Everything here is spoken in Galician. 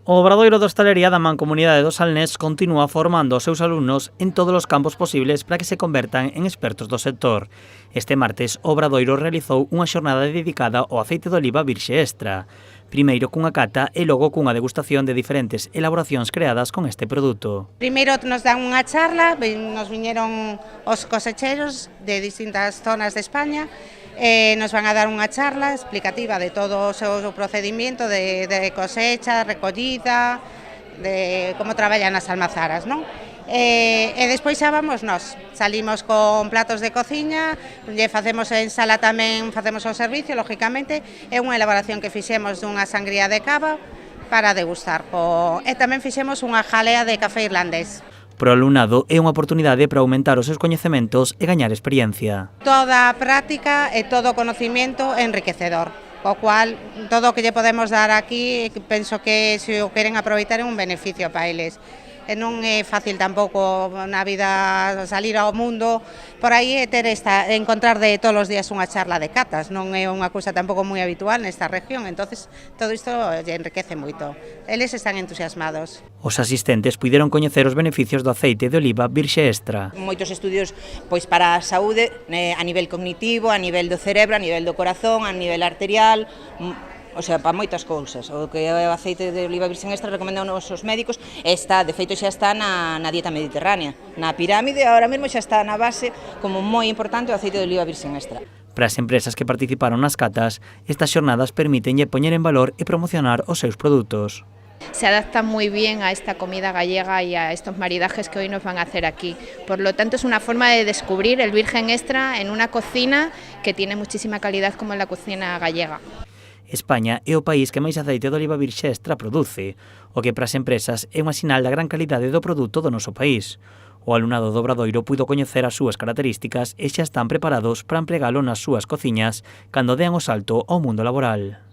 O Obradoiro de Hostalería da Mancomunidade do Salnés continúa formando aos seus alumnos en todos os campos posibles para que se convertan en expertos do sector. Este martes, o Obradoiro realizou unha xornada dedicada ao aceite de oliva virxe extra. Primeiro cunha cata e logo cunha degustación de diferentes elaboracións creadas con este produto. Primeiro nos dan unha charla, nos viñeron os cosecheros de distintas zonas de España, nos van a dar unha charla explicativa de todo o seu procedimento de cosecha, recollida, de como traballan as almazaras, non? E despois xa vamos nós, salimos con platos de cociña, lle facemos en sala tamén, facemos o servicio, lógicamente, é unha elaboración que fixemos dunha sangría de cava para degustar, e tamén fixemos unha jalea de café irlandés. Para o alumnado é unha oportunidade para aumentar os seus coñecementos e gañar experiencia. Toda a práctica e todo o conocimiento é enriquecedor, co cual todo o que lle podemos dar aquí penso que se o queren aproveitar é un beneficio para eles. E non é fácil tampouco na vida salir ao mundo por aí e encontrar de todos os días unha charla de catas, non é unha cousa tampouco moi habitual nesta región, entonces todo isto lle enriquece moito. Eles están entusiasmados. Os asistentes puideron coñecer os beneficios do aceite de oliva virxe extra. Moitos estudios pois para a saúde a nivel cognitivo, a nivel do cerebro, a nivel do corazón, a nivel arterial, o sea, para moitas cousas. O que é o aceite de oliva virxen extra recomendan os médicos, de feito xa está na dieta mediterránea. Na pirámide, ahora mesmo xa está na base como moi importante o aceite de oliva virxen extra. Para as empresas que participaron nas catas, estas xornadas permítenlle poñer en valor e promocionar os seus produtos. Se adapta muy bien a esta comida gallega y a estos maridajes que hoy nos van a hacer aquí. Por lo tanto, es una forma de descubrir el virgen extra en una cocina que tiene muchísima calidad como en la cocina gallega. España é o país que máis aceite de oliva virxe extra produce, o que para as empresas é unha sinal da gran calidade do produto do noso país. O alumnado do Obradoiro puido coñecer as súas características e xa están preparados para empregalo nas súas cociñas cando dean o salto ao mundo laboral.